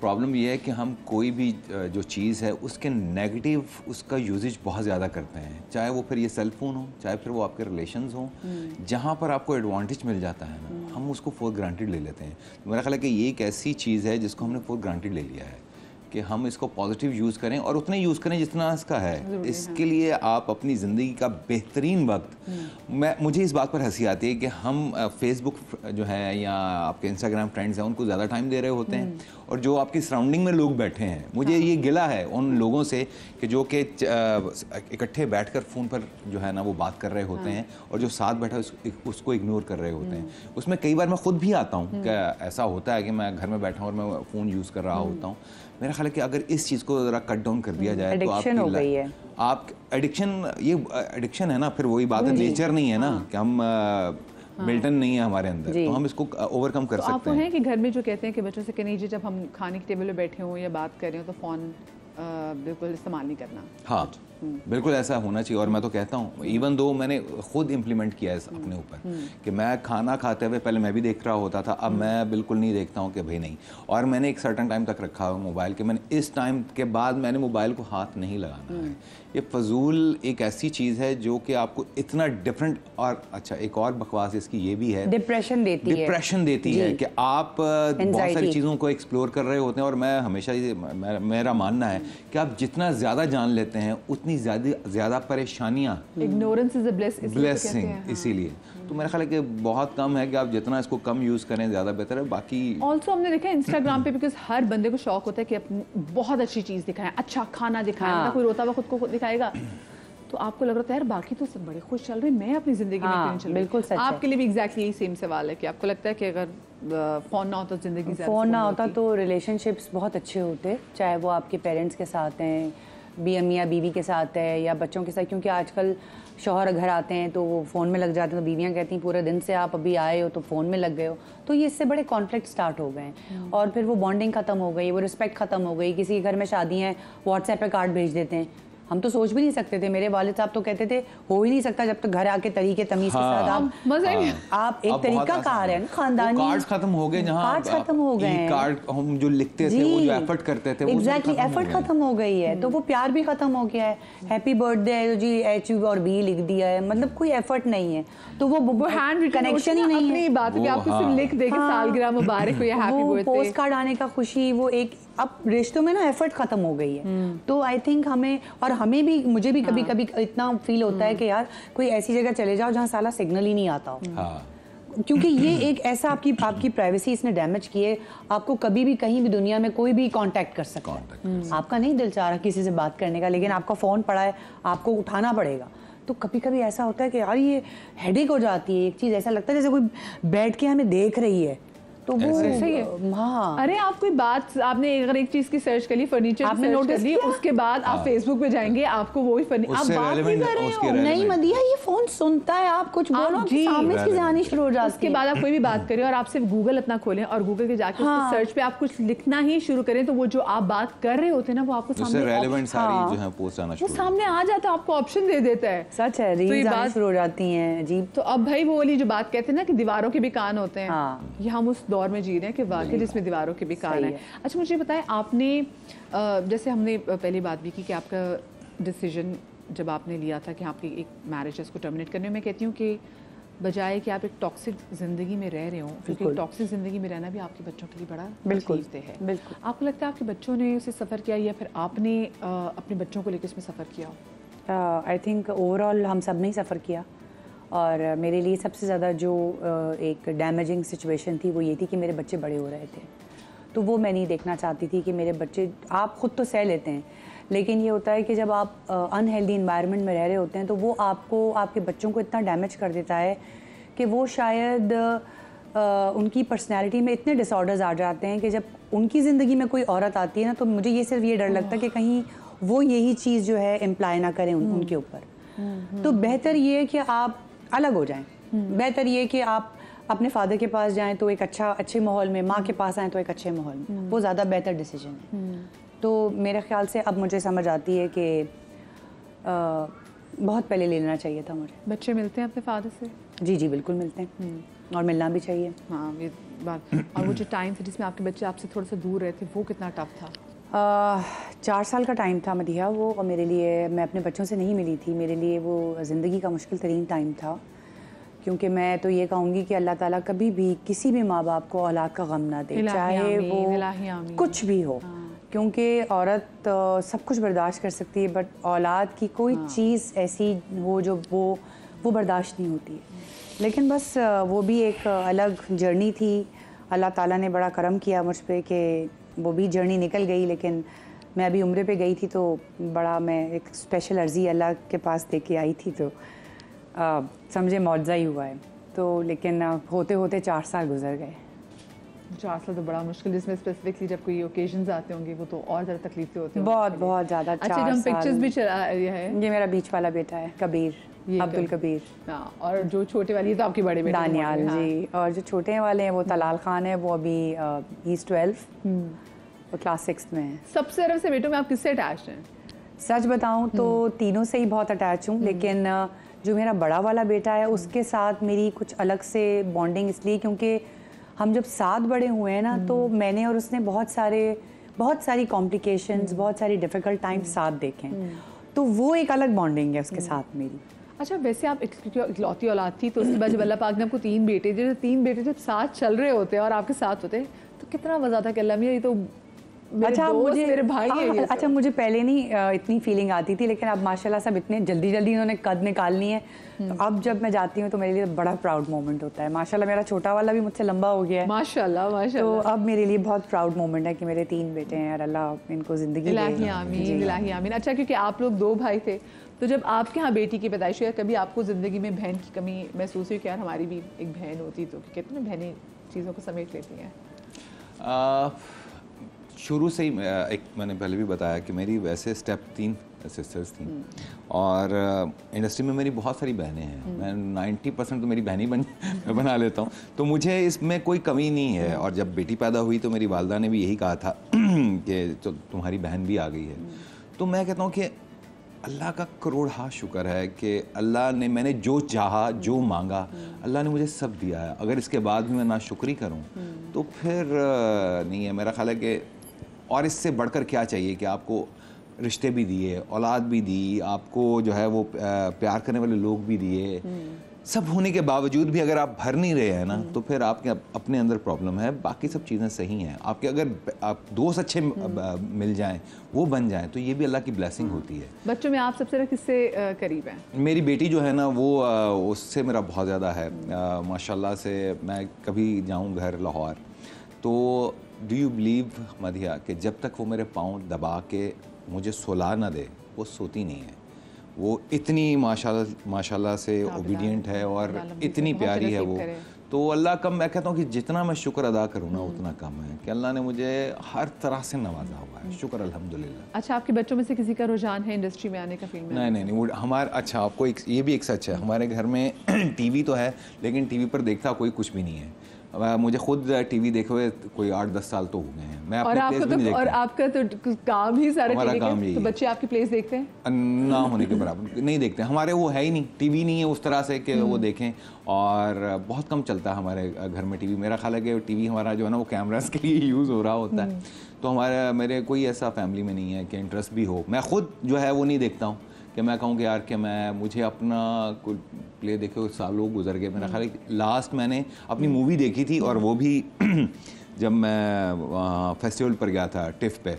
Problem ये है कि हम कोई भी जो चीज़ है उसके नेगेटिव उसका यूजेज बहुत ज़्यादा करते हैं, चाहे वो फिर ये सेल फ़ोन हो, चाहे फिर वो आपके रिलेशंस हों, जहाँ पर आपको एडवांटेज मिल जाता है ना, हम उसको फॉर ग्रांटेड ले लेते हैं। तो मेरा ख्याल है कि ये एक ऐसी चीज़ है जिसको हमने फॉर ग्रांटेड ले लिया है कि हम इसको पॉजिटिव यूज़ करें और उतने यूज़ करें जितना इसका है। इसके लिए आप अपनी ज़िंदगी का बेहतरीन वक्त, मुझे इस बात पर हंसी आती है कि हम फेसबुक जो है या आपके इंस्टाग्राम फ्रेंड्स हैं उनको ज़्यादा टाइम दे रहे होते हैं, और जो आपकी सराउंडिंग में लोग बैठे हैं, मुझे ये गिला है उन लोगों से कि जो कि इकट्ठे बैठकर फ़ोन पर जो है ना वो बात कर रहे होते हैं, और जो साथ बैठा उसको इग्नोर कर रहे होते हैं। उसमें कई बार मैं खुद भी आता हूँ कि ऐसा होता है कि मैं घर में बैठा हूँ और मैं फ़ोन यूज़ कर रहा होता हूँ। मेरा ख्याल है कि अगर इस चीज़ को ज़रा कट डाउन कर दिया जाए तो एडिक्शन हो गई है। आप एडिक्शन, ये एडिक्शन है ना, फिर वही बात है, नेचर नहीं है ना कि हम मिल्टन नहीं है हमारे अंदर, तो हम इसको ओवरकम कर सकते हैं। आपको है कि घर में जो कहते हैं कि बच्चों से कहने जब हम खाने के टेबल पे बैठे हों या बात कर रहे हो तो फ़ोन बिल्कुल इस्तेमाल नहीं करना। हाँ, बिल्कुल ऐसा होना चाहिए। और मैं तो कहता हूँ, इवन दो मैंने खुद इम्प्लीमेंट किया है अपने ऊपर कि मैं खाना खाते हुए पहले मैं भी देख रहा होता था, अब मैं बिल्कुल नहीं देखता हूँ कि भाई नहीं। और मैंने एक सर्टन टाइम तक रखा हुआ मोबाइल के, मैंने इस टाइम के बाद मैंने मोबाइल को हाथ नहीं लगाना है। ये फजूल एक ऐसी चीज़ है जो कि आपको इतना डिफरेंट, और अच्छा एक और बकवास इसकी ये भी है, डिप्रेशन देती है कि आप बहुत सारी चीज़ों को एक्सप्लोर कर रहे होते हैं। और मैं हमेशा मेरा मानना है कि आप जितना ज़्यादा जान लेते हैं उतनी ज़्यादा परेशानियाँ, इग्नोरेंस इज अ ब्लेसिंग, इसीलिए तो मेरा ख्याल है कि बहुत कम है कि आप जितना इसको कम यूज़ करें ज़्यादा बेहतर है। बाकी ऑल्सो हमने देखा है इंस्टाग्राम पे, बिकॉज हर बंदे को शौक होता है कि अपनी बहुत अच्छी चीज़ दिखाएं, अच्छा खाना दिखाएं, ना कोई रोता हुआ खुद को दिखाएगा, तो आपको लग रहा था यार बाकी तो सब बड़े खुश चल रहे, मैं अपनी ज़िंदगी में क्यों नहीं चल रही। बिल्कुल सच आपके लिए भी एग्जैक्टली यही सेम सवाल है कि आपको लगता है कि अगर फ़ोन ना होता तो ज़िंदगी, फ़ोन ना होता तो रिलेशनशिप्स बहुत अच्छे होते, चाहे वो आपके पेरेंट्स के साथ हैं, मियाँ बीवी के साथ है, या बच्चों के साथ, क्योंकि आजकल शौहर घर आते हैं तो वो फ़ोन में लग जाते हैं, तो बीवियाँ कहती हैं पूरे दिन से आप अभी आए हो तो फ़ोन में लग गए हो, तो ये इससे बड़े कॉन्फ्लिक्ट स्टार्ट हो गए हैं। और फिर वो बॉन्डिंग ख़त्म हो गई, वो रिस्पेक्ट ख़त्म हो गई। किसी घर में शादी है, व्हाट्सएप पे कार्ड भेज देते हैं, हम तो सोच भी नहीं सकते थे, मेरे वालिद साहब तो कहते थे हो ही नहीं सकता जब तक घर आके तरीके तमीज के साथ आप एक तरीका कार है ना खानदानी। कार्ड्स खत्म हो गए, जहां कार्ड्स खत्म हो गए हैं, कार्ड हम जो लिखते थे, वो जो एफर्ट करते थे, एग्जैक्टली एफर्ट खत्म हो गई है, तो वो प्यार भी खत्म हो गया है। हैप्पी बर्थडे है तो जी एच और बी लिख दिया है, मतलब कोई एफर्ट नहीं है, तो वो हैंड कनेक्शन ही नहीं है। अपनी बात है कि आपको सिर्फ लिख दे के सालगिरह मुबारक हो या हैप्पी बर्थडे, पोस्ट कार्ड आने का खुशी, वो एक अब रिश्तों में ना एफर्ट खत्म हो गई है। तो आई थिंक हमें भी, मुझे भी कभी कभी इतना फील होता है कि यार कोई ऐसी जगह चले जाओ जहाँ साला सिग्नल ही नहीं आता हो, क्योंकि ये एक ऐसा आपकी प्राइवेसी इसने डैमेज की है। आपको कभी भी कहीं भी दुनिया में कोई भी कांटेक्ट कर सकता है, आपका नहीं दिल चाह रहा किसी से बात करने का, लेकिन आपका फ़ोन पड़ा है, आपको उठाना पड़ेगा। तो कभी कभी ऐसा होता है कि यार ये हेडेक हो जाती है, एक चीज़ ऐसा लगता है जैसे कोई बैठ के हमें देख रही है, तो वो सही है। हाँ, अरे आप कोई बात, आपने अगर एक चीज की सर्च कर ली, फर्नीचर आपने नोटिस किया, उसके बाद आप फेसबुक पे जाएंगे, आपको वही फर्नीचर, आप बात नहीं कर रहे हो, नहीं मदिया ये फोन सुनता है, आप कुछ बोलो सामने से जानी शुरू हो जाती है। उसके बाद आप कोई भी बात करें और आप सिर्फ गूगल अपना खोलें और गूगल के जाके सर्च पे आप कुछ लिखना ही शुरू करें, तो वो जो आप बात कर रहे होते हैं ना, वो आपको सामने रेलेवेंट सारी जो है पोस्ट आना शुरू, वो सामने आ जाता है, आपको ऑप्शन दे देता है। सच है, रील्स आना शुरू हो जाती हैं अजीब। तो अब भाई वो वाली जो बात कहते हैं ना कि दीवारों के भी कान होते हैं, ये हम उस दौर में जी रहे हैं कि कि जिसमें दीवारों के भी कान है। अच्छा मुझे बताएं, आपने जैसे हमने पहली बात भी की कि आपका डिसीजन जब आपने लिया था कि आपकी एक मैरिज है उसको टर्मिनेट करने में, मैं कहती हूँ कि बजाय कि आप एक टॉक्सिक ज़िंदगी में रह रहे हो, क्योंकि टॉक्सिक ज़िंदगी में रहना भी आपके बच्चों के लिए बड़ा तकलीफदेह है। बिल्कुल। आपको लगता है आपके बच्चों ने उसे सफ़र किया या फिर आपने अपने बच्चों को लेकर इसमें सफ़र किया? आई थिंक ओवरऑल हम सब ने ही सफ़र किया, और मेरे लिए सबसे ज़्यादा जो एक डैमेजिंग सिचुएशन थी वो ये थी कि मेरे बच्चे बड़े हो रहे थे, तो वो मैं नहीं देखना चाहती थी कि मेरे बच्चे, आप खुद तो सह लेते हैं, लेकिन ये होता है कि जब आप अनहेल्दी इन्वायरमेंट में रह रहे होते हैं तो वो आपको, आपके बच्चों को इतना डैमेज कर देता है कि वो शायद उनकी पर्सनैलिटी में इतने डिसऑर्डर्स आ जाते हैं कि जब उनकी ज़िंदगी में कोई औरत आती है ना, तो मुझे ये सिर्फ ये डर लगता है कि कहीं वो यही चीज़ जो है इम्प्लाई ना करें उनके ऊपर। तो बेहतर ये है कि आप अलग हो जाएं, बेहतर ये कि आप अपने फादर के पास जाएं तो एक अच्छे माहौल में, माँ के पास आएँ तो एक अच्छे माहौल में, वो ज़्यादा बेहतर डिसीजन है। तो मेरे ख्याल से अब मुझे समझ आती है कि बहुत पहले ले लेना चाहिए था मुझे। बच्चे मिलते हैं अपने फादर से? जी जी बिल्कुल मिलते हैं, और मिलना भी चाहिए। हाँ ये बात। और वो जो टाइम था जिसमें आपके बच्चे आपसे थोड़ा सा दूर रहे थे, वो कितना टफ था? 4 साल का टाइम था मदिहा वो, और मेरे लिए, मैं अपने बच्चों से नहीं मिली थी, मेरे लिए वो ज़िंदगी का मुश्किल तरीन टाइम था। क्योंकि मैं तो ये कहूँगी कि अल्लाह ताला कभी भी किसी भी माँ बाप को औलाद का गम ना दे, चाहे वो कुछ भी हो। क्योंकि औरत सब कुछ बर्दाश्त कर सकती है, बट औलाद की कोई चीज़ ऐसी हो जो वो बर्दाश्त नहीं होती है। लेकिन बस वो भी एक अलग जर्नी थी। अल्लाह ताला ने बड़ा करम किया मुझ पे कि वो भी जर्नी निकल गई। लेकिन मैं अभी उम्रे पे गई थी तो बड़ा मैं एक स्पेशल अर्ज़ी अल्लाह के पास दे के आई थी, तो समझे मौजज़ा ही हुआ है। तो लेकिन होते होते 4 साल गुजर गए। 4 साल तो बड़ा मुश्किल, जिसमें स्पेसिफिकली जब कोई ओकेजन्स आते होंगे वो तो और ज़्यादा तकलीफें होती होंगी। बहुत ज़्यादा। अच्छा, हम पिक्चर्स भी चला है। ये मेरा बीच वाला बेटा है कबीर, अब्दुल कबीर। हाँ, और जो छोटे वाली है तो आपकी बड़े बेटे दानियाल जी। और जो छोटे वाले हैं वो तलाल खान है, वो अभी he's 12, वो क्लास 6 में है। सबसे ज़्यादा से बेटों में आप किससे अटैच हैं? सच बताऊं तो तीनों से ही बहुत अटैच हूँ, लेकिन जो मेरा बड़ा वाला बेटा है उसके साथ मेरी कुछ अलग से बॉन्डिंग इसलिए क्योंकि हम जब साथ बड़े हुए हैं ना, तो मैंने और उसने बहुत सारी कॉम्प्लिकेशंस, बहुत सारी डिफ़िकल्ट टाइम्स साथ देखे हैं, तो वो एक अलग बॉन्डिंग है उसके साथ मेरी। अच्छा, वैसे आप इकलौती औलाद थी, तो उसके बाद जब अल्लाह पाक ने आपको 3 बेटे, जो 3 बेटे जब साथ चल रहे होते हैं और आपके साथ होते हैं, तो कितना मज़ा था कि अल्लाह मियां ये तो मेरे भाई है। अच्छा, मुझे पहले नहीं इतनी फीलिंग आती थी, लेकिन अब माशाल्लाह सब इतने जल्दी इन्होंने कद निकाल ली है, तो अब जब मैं जाती हूँ तो मेरे लिए बड़ा प्राउड मोमेंट होता है। माशाल्लाह मेरा छोटा वाला भी मुझसे लंबा हो गया है, माशाल्लाह। तो अब मेरे लिए बहुत प्राउड मोमेंट है कि मेरे 3 बेटे हैं और अल्लाह इनको ज़िंदगी इलाही आमीन, इलाही आमीन। अच्छा, क्योंकि आप लोग 2 भाई थे, तो जब आपके यहाँ बेटी की पैदाइश हुई, कभी आपको ज़िंदगी में बहन की कमी महसूस हुई कि यार हमारी भी एक बहन होती? तो कहते हैं ना बहनें चीज़ों को समेट लेती हैं। शुरू से ही एक मैंने पहले भी बताया कि मेरी वैसे स्टेप 3 सिस्टर्स थी, और इंडस्ट्री में मेरी बहुत सारी बहनें हैं। मैं 90% तो मेरी बहन ही बना लेता हूँ, तो मुझे इसमें कोई कमी नहीं है। और जब बेटी पैदा हुई तो मेरी वालदा ने भी यही कहा था कि तो तुम्हारी बहन भी आ गई है। तो मैं कहता हूँ कि अल्लाह का करोड़ शुक्र है कि अल्लाह ने, मैंने जो चाहा, जो मांगा, अल्लाह ने मुझे सब दिया है। अगर इसके बाद भी मैं नाशुक्री करूँ तो फिर नहीं है। मेरा ख्याल है कि और इससे बढ़कर क्या चाहिए कि आपको रिश्ते भी दिए, औलाद भी दी, आपको जो है वो प्यार करने वाले लोग भी दिए, सब होने के बावजूद भी अगर आप भर नहीं रहे हैं ना, तो फिर आपके अपने अंदर प्रॉब्लम है। बाकी सब चीज़ें सही हैं। आपके अगर आप दोस्त अच्छे मिल जाएं, वो बन जाएं, तो ये भी अल्लाह की ब्लेसिंग होती है। बच्चों में आप सबसे ज़्यादा किससे करीब हैं? मेरी बेटी जो है ना, वो उससे मेरा बहुत ज़्यादा है। माशाल्लाह से मैं कभी जाऊँ घर लाहौर, तो डू यू बिलीव मदिहा कि जब तक वो मेरे पाँव दबा के मुझे सुला ना दे, वो सोती नहीं है। वो इतनी माशाल्लाह से ओबीडियंट है और इतनी प्यारी है वो। तो अल्लाह का मैं कहता हूँ कि जितना मैं शुक्र अदा करूँ ना उतना कम है कि अल्लाह ने मुझे हर तरह से नवाजा हुआ है। शुक्र अल्हम्दुलिल्लाह। अच्छा, आपके बच्चों में से किसी का रुझान है इंडस्ट्री में आने का, फील्ड में? नहीं, वो हमारे, अच्छा आपको ये भी एक सच है, हमारे घर में टीवी तो है, लेकिन टीवी पर देखता कोई कुछ भी नहीं है। मुझे खुद टीवी देखे हुए कोई 8-10 साल तो हो गए हैं। मैं अपने प्लेस भी नहीं देखता। और आपका तो काम ही सारा टीवी का, तो बच्चे आपके प्लेस देखते हैं? ना होने के बराबर नहीं देखते। हमारे वो है ही नहीं, टीवी नहीं है उस तरह से कि वो देखें, और बहुत कम चलता है हमारे घर में टीवी। मेरा ख्याल है कि टीवी हमारा जो है ना वो कैमरास के लिए यूज़ हो रहा होता है। तो मेरे कोई ऐसा फैमिली में नहीं है कि इंटरेस्ट भी हो। मैं खुद जो है वो नहीं देखता हूँ कि मैं कहूँ कि यार कि मुझे अपना कोई प्ले देखे हुए सालों गुजर गए। मेरा ख्याल है लास्ट मैंने अपनी मूवी देखी थी, और वो भी जब मैं फेस्टिवल पर गया था टिफ पे,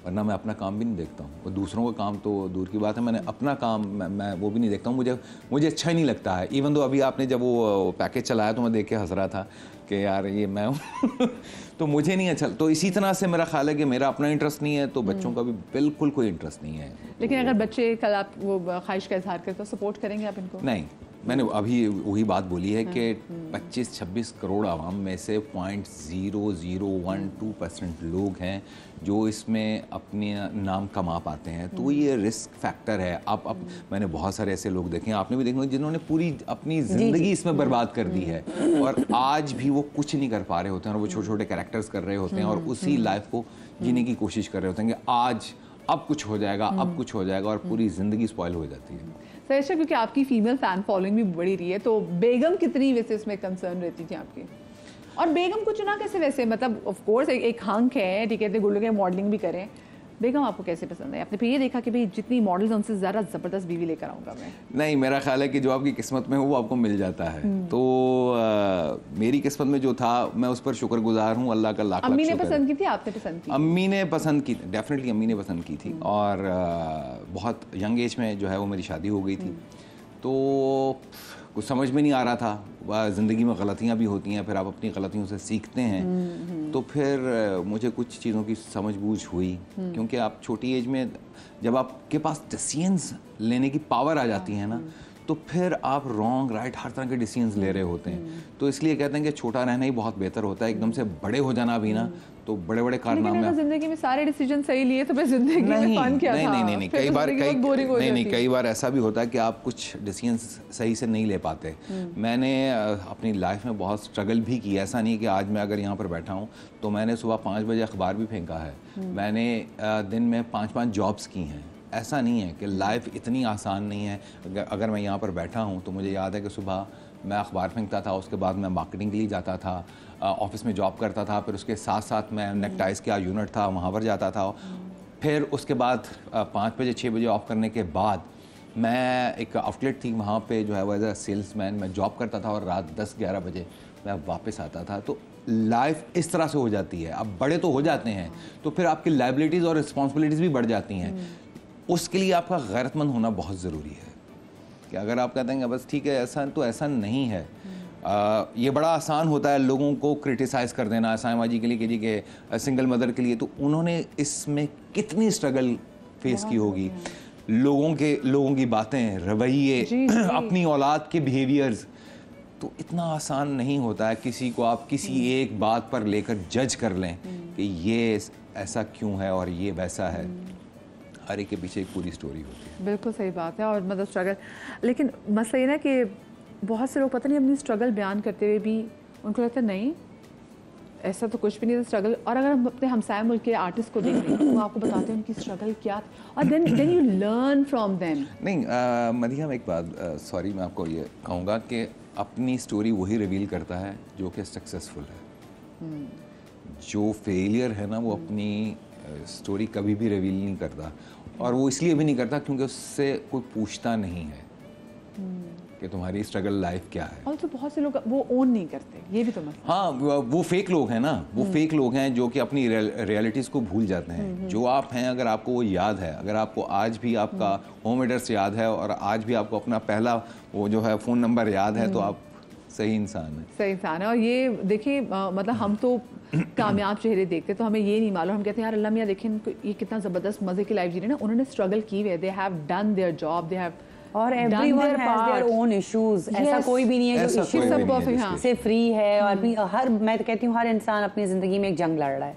वरना मैं अपना काम भी नहीं देखता हूँ। और दूसरों का काम तो दूर की बात है, मैंने अपना काम मैं वो भी नहीं देखता हूँ। मुझे अच्छा ही नहीं लगता है। इवन तो अभी आपने जब वो पैकेज चलाया तो मैं देख के हंस रहा था कि यार ये मैं हूँ तो मुझे नहीं अच्छा। तो इसी तरह से मेरा ख्याल है कि मेरा अपना इंटरेस्ट नहीं है, तो बच्चों का भी बिल्कुल कोई इंटरेस्ट नहीं है। लेकिन अगर बच्चे कल आप वो ख्वाहिश का इजहार करते तो सपोर्ट करेंगे आप इनको? नहीं, मैंने अभी वही बात बोली है कि 25-26 करोड़ आवाम में से 0.0012% लोग हैं जो इसमें अपने नाम कमा पाते हैं। तो ये रिस्क फैक्टर है। आप मैंने बहुत सारे ऐसे लोग देखे हैं, आपने भी देखे जिन्होंने पूरी अपनी ज़िंदगी इसमें बर्बाद कर दी है, और आज भी वो कुछ नहीं कर पा रहे होते हैं, और वो छोटे छोटे कैरेक्टर्स कर रहे होते हैं, और उसी लाइफ को जीने की कोशिश कर रहे होते हैं कि अब कुछ हो जाएगा, अब कुछ हो जाएगा, और पूरी ज़िंदगी स्पॉइल हो जाती है। सर क्योंकि आपकी फीमेल फैन फॉलोइंग भी बड़ी रही है, तो बेगम कितनी वैसे इसमें कंसर्न रहती थी आपकी? और बेगम को चुना कैसे वैसे? मतलब ऑफ कोर्स एक हंक है, ठीक है, गुल्लू के मॉडलिंग भी करें, बेगम आपको कैसे पसंद है? आपने फिर ये देखा कि भाई जितनी मॉडल्स उनसे ज़्यादा ज़बरदस्त बीवी लेकर आऊँगा मैं? नहीं, मेरा ख्याल है कि जो आपकी किस्मत में हो वो आपको मिल जाता है। तो मेरी किस्मत में जो था मैं उस पर शुक्रगुजार हूँ, अल्लाह का लाख अम्मी लाख ने शुक्र पसंद की थी, आपने पसंद की? अम्मी ने पसंद की, डेफिनेटली अम्मी ने पसंद की थी। और बहुत यंग एज में जो है वो मेरी शादी हो गई थी, तो कुछ समझ में नहीं आ रहा था। ज़िंदगी में गलतियाँ भी होती हैं, फिर आप अपनी गलतियों से सीखते हैं। तो फिर मुझे कुछ चीज़ों की समझ बूझ हुई, क्योंकि आप छोटी एज में जब आपके पास डिसीजंस लेने की पावर आ जाती है ना, तो फिर आप रॉन्ग राइट हर तरह के डिसीजंस ले रहे होते हैं। तो इसलिए कहते हैं कि छोटा रहना ही बहुत बेहतर होता है, एकदम से बड़े हो जाना भी ना, तो बड़े बड़े कारनामे। लेकिन जिंदगी में सारे डिसीजन सही लिए तो फिर जिंदगी में फन क्या था? नहीं, कई बार ऐसा भी होता है कि आप कुछ डिसीजंस सही से नहीं ले पाते। मैंने अपनी लाइफ में बहुत स्ट्रगल भी किया। ऐसा नहीं कि आज मैं अगर यहाँ पर बैठा हूँ तो मैंने सुबह 5 बजे अखबार भी फेंका है, मैंने दिन में 5-5 जॉब्स की हैं। ऐसा नहीं है कि लाइफ इतनी आसान नहीं है। अगर मैं यहाँ पर बैठा हूँ तो मुझे याद है कि सुबह मैं अखबार फेंकता था, उसके बाद मैं मार्केटिंग के लिए जाता था, ऑफिस में जॉब करता था, फिर उसके साथ साथ मैं नेकटाइज का यूनिट था वहाँ पर जाता था, फिर उसके बाद 5 बजे 6 बजे ऑफ करने के बाद मैं एक आउटलेट थी वहाँ पे जो है वो एज अ सेल्समैन मैं जॉब करता था, और रात 10-11 बजे मैं वापस आता था। तो लाइफ इस तरह से हो जाती है। अब बड़े तो हो जाते हैं तो फिर आपकी लाइबिलिटीज़ और रिस्पॉन्सिबिलिटीज़ भी बढ़ जाती हैं। उसके लिए आपका गैरतमंद होना बहुत ज़रूरी है कि अगर आप कहते हैं बस ठीक है ऐसा, तो ऐसा नहीं है। ये बड़ा आसान होता है लोगों को क्रिटिसाइज़ कर देना सायमा जी के लिए, कि जी के सिंगल मदर के लिए, तो उन्होंने इसमें कितनी स्ट्रगल फेस की होगी। लोगों की बातें, रवैये, अपनी औलाद के बिहेवियर्स, तो इतना आसान नहीं होता है किसी को आप किसी एक बात पर लेकर जज कर लें कि ये ऐसा क्यों है और ये वैसा है। हर एक के पीछे एक पूरी स्टोरी होती है। बिल्कुल सही बात है। और मतलब स्ट्रगल, लेकिन मसला ये ना कि बहुत से लोग पता नहीं अपनी स्ट्रगल बयान करते हुए भी उनको लगता है नहीं ऐसा तो कुछ भी नहीं था स्ट्रगल। और अगर हम अपने हमसाया मुल्क के आर्टिस्ट को देख रहे हैं तो वो आपको बताते हैं उनकी स्ट्रगल क्या थी, और then you learn from them. नहीं मरियम, एक बात सॉरी मैं आपको ये कहूँगा कि अपनी स्टोरी वही रिवील करता है जो कि सक्सेसफुल है। जो फेलियर है ना वो अपनी स्टोरी कभी भी रिवील नहीं करता, और वो इसलिए भी नहीं करता क्योंकि उससे कोई पूछता नहीं है कि तुम्हारी स्ट्रगल लाइफ क्या है। और तो बहुत से लोग वो ओन नहीं करते, ये भी तो मसला। हाँ, वो फेक लोग हैं ना, वो फेक लोग हैं जो कि अपनी रियलिटीज़ को भूल जाते हैं। जो आप हैं, अगर आपको वो याद है, अगर आपको आज भी आपका होम एड्रेस याद है और आज भी आपको अपना पहला वो जो है फ़ोन नंबर याद है, तो आप सही इंसान है। सही इंसान है। और ये देखिए मतलब हम तो कामयाब चेहरे देखते तो हमें ये नहीं मालूम, हम कहते हैं यार अल्लाह मियां देखें ये कितना ज़बरदस्त मज़े की लाइफ जी रहे हैं ना, उन्होंने स्ट्रगल की हुई है, they have done their job, they have और everyone has their own issues. ऐसा कोई भी नहीं है जो इश्यू से फ्री है। और हर मैं तो कहती हूँ हर इंसान अपनी ज़िंदगी में एक जंग लड़ रहा है।